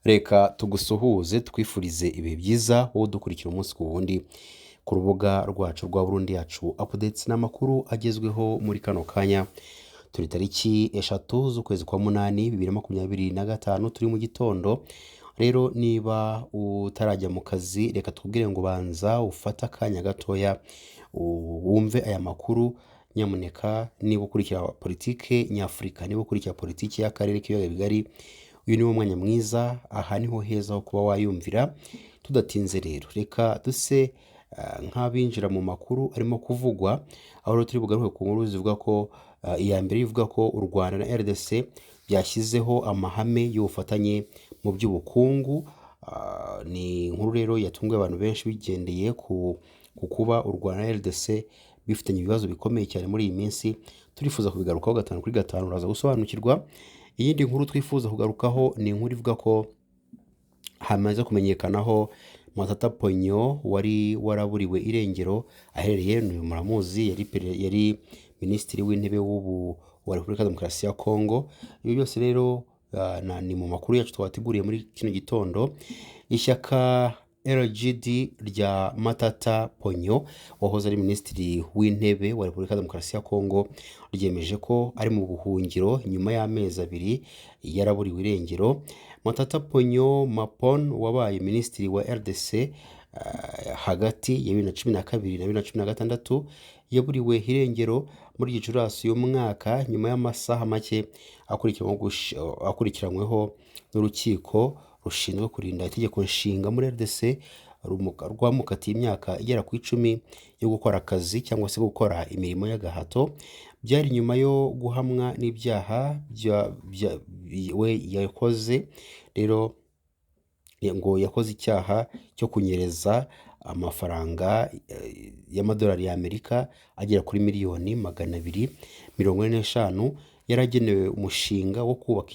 Reka tugusuhuze twifurize ibihe byiza wowe dukurikira umunsi ku wundi ku rubuga rwacu rwa Burundi yacu updates n'amakuru agezweho muri kano kanya. Turi tariki 3 z'ukwezi kwa munani 2025 turi mu gitondo. Rero niba utarajya mu kazi reka tukubwire ngo banza ufata akanya gatoya wumve aya makuru. Nyamuneka niba ukurikira politike nyafurika, niba ukurikira politiki y'akarere k'ibiyaga bigari, uyu ni wo mwanya mwiza, aha niho heza ho kuba wayumvira. Tudatinze rero reka duse nk'abinjira mu makuru arimo kuvugwa, aho rero turi bugaruke ku nkuru zivuga ko iya mbere ivuga ko u Rwanda na RDC byashyizeho amahame y'ubufatanye mu by'ubukungu. Ni inkuru rero yatunguye abantu benshi bigendeye ku kuba u Rwanda na RDC bifitanye ibibazo bikomeye cyane muri iyi minsi. Turifuza kubigarukaho gatanu kuri gatanu, uraza gusobanukirwa. Iyindi nkuru twifuza kugarukaho ni inkuru ivuga ko hamaze kumenyekanaho Matata Ponyo wari waraburiwe irengero aherereye muramuzi, yari minisitiri w'intebe wa Repubulika Demokarasi ya Kongo. Ibi byose rero ni mu makuru yacu twateguriye muri kino gitondo. Ishyaka LGD rya Matata Ponyo wahoze ari minisitiri w'intebe wa Repubulika Demokarasi ya Kongo ryemeje ko ari mu buhungiro nyuma y'amezi 2 yaraburiwe irengero. Matata Ponyo Mapon wabaye minisitiri wa RDC hagati ya 2012 na 2016 yaburiwe irengero muri Gicurasi uyu mwaka nyuma y'amasaha make akurikiranyweho n'urukiko rushinzwe kurinda itegeko nshinga muri RDC rwamukatiye imyaka igera ku 10 yo gukora akazi cyangwa se gukora imirimo y'agahato. Byari nyuma yo guhamwa n'ibyaha we yakoze. Rero ngo yakoze icyaha cyo kunyereza amafaranga y'amadolari y'Amerika agera kuri miliyoni 245 yaragenewe umushinga wo kubaka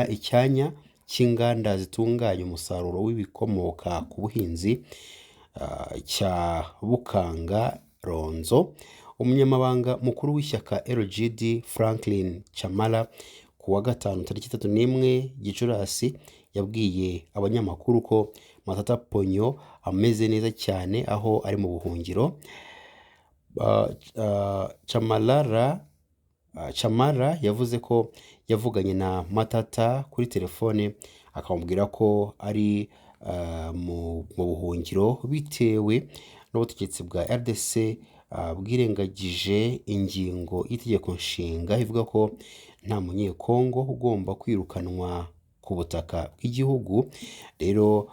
icyanya cy'inganda zitunganya umusaruro w'ibikomoka ku buhinzi cya Bukanga Ronzo. Umunyamabanga mukuru w'ishyaka LGD Franklin Chamala ku wa gatanu tariki 31 Gicurasi yabwiye abanyamakuru ko Matata Ponyo ameze neza cyane aho ari mu buhungiro. Chamara yavuze ko yavuganye na Matata kuri telefone akamubwira ko ari mu buhungiro bitewe n'ubutegetsi bwa RDC bwirengagije ingingo y'itegeko nshinga ivuga ko nta munyekongo ugomba kwirukanwa ku butaka bw'igihugu. Rero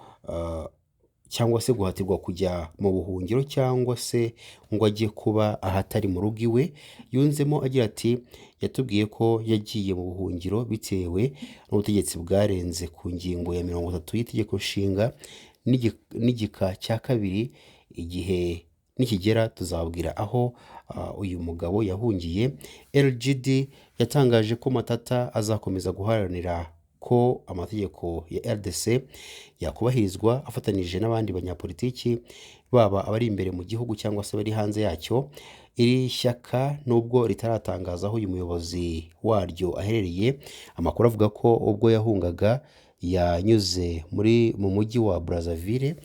cyangwa se guhatirwa kujya mu buhungiro cyangwa se ngo ajye kuba ahatari mu rugo iwe. Yunzemo agira ati yatubwiye ko yagiye mu buhungiro bitewe n'ubutegetsi bwarenze ku ngingo ya 30 y'itegeko nshinga n'igika cya kabiri. Igihe nikigera tuzabwira aho uyu mugabo yahungiye. LGD yatangaje ko Matata azakomeza guharanira ko amategeko ya RDC yakubahirizwa afatanije n'abandi banyapolitiki baba abari imbere mu gihugu cyangwa se bari hanze yacyo. Iri shyaka nubwo ritaratangaza aho uyu muyobozi waryo aherereye, amakuru avuga ko ubwo yahungaga yanyuze mu mujyi wa Brazzaville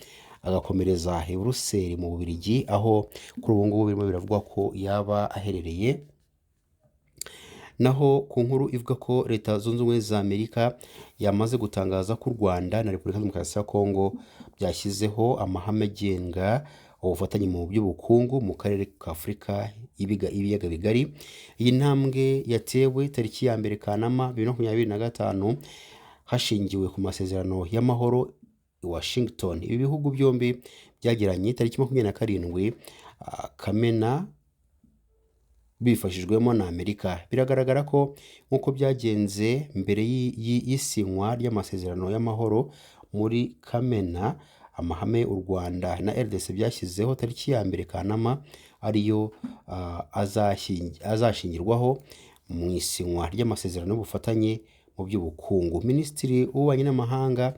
agakomereza i Buruseli mu Bubiligi, aho kuri ubu ngubu birimo biravugwa ko yaba aherereye. Naho ku nkuru ivuga ko Leta Zunze Ubumwe za Amerika yamaze gutangaza ko u Rwanda na Repubulika Demokarasi ya Kongo byashyizeho amahame agenga ubufatanye mu by'ubukungu mu karere ka Afurika y'ibiyaga bigari. Iyi ntambwe yatewe tariki ya 1 Kanama 2025 hashingiwe ku masezerano y'amahoro i Washington. Ibi bihugu byombi byagiranye tariki 27 Kamena bifashijwemo na Amerika. Biragaragara ko nk'uko byagenze mbere y'isinywa ry'amasezerano y'amahoro muri Kamena, amahame u Rwanda na RDC byashyizeho tariki ya 1 Kanama ariyo azashingirwaho mu isinywa ry'amasezerano y'ubufatanye mu by'ubukungu. Minisitiri w'ububanyi n'amahanga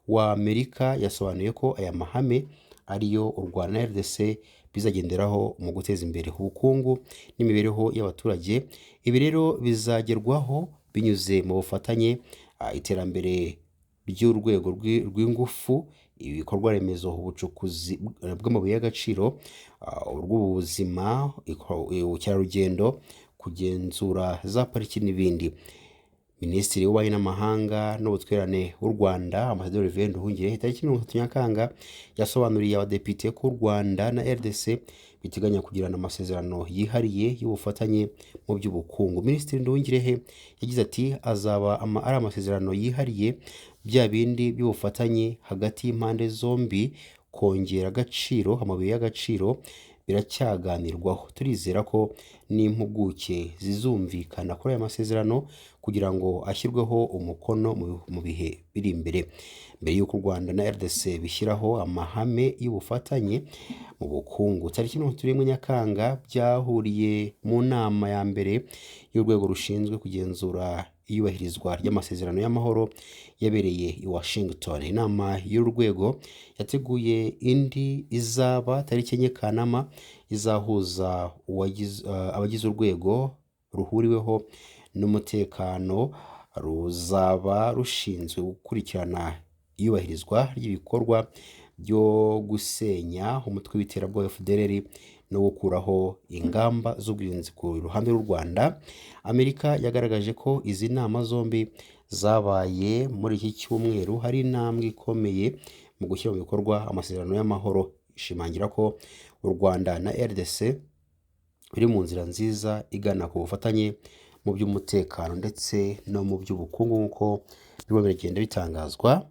wa Amerika yasobanuye ko aya mahame ariyo u Rwanda na RDC bizagenderaho mu guteza imbere ubukungu n'imibereho y'abaturage. Ibi rero bizagerwaho binyuze mu bufatanye, iterambere by'urwego rw'ingufu, ibikorwa remezo, ubucukuzi bw'amabuye y'agaciro, urw'ubuzima, ubukerarugendo, kugenzura za pariki n'ibindi. Minisitiri w'Ububanyi n'Amahanga n'Ubutwererane w'u Rwanda Ambasaderi Olivier Nduhungirehe tariki 30 Nyakanga yasobanuriye abadepite ko u Rwanda na RDC biteganya kugirana amasezerano yihariye y'ubufatanye mu by'ubukungu. Minisitiri Nduhungirehe yagize ati azaba ari amasezerano yihariye bya bindi by'ubufatanye hagati y'impande zombi. Kongera agaciro amabuye y'agaciro biracyaganirwaho. Turizera ko n'impuguke zizumvikana kuri aya masezerano kugira ngo ashyirweho umukono mu bihe biri imbere. Mbere y'uko u Rwanda na RDC bishyiraho amahame y'ubufatanye mu bukungu, tariki 31 Nyakanga byahuriye mu nama ya mbere y'urwego rushinzwe kugenzura iyubahirizwa ry'amasezerano y'amahoro yabereye i Washington. Inama y'urwego yateguye indi izaba tariki 9 Kanama izahuza abagize urwego ruhuriweho n'umutekano, ruzaba rushinzwe gukurikirana iyubahirizwa ry'ibikorwa byo gusenya umutwe w'iterabwoba FDLR no gukuraho ingamba z'ubwirinzi ku ruhande rw'u Rwanda. Amerika yagaragaje ko izi nama zombi zabaye muri iki cyumweru hari intambwe ikomeye mu gushyira mu bikorwa amasezerano y'amahoro. Ishimangira ko u Rwanda na RDC biri mu nzira nziza igana ku bufatanye mu by'umutekano ndetse no mu by'ubukungu nk'uko birimo biragenda bitangazwa.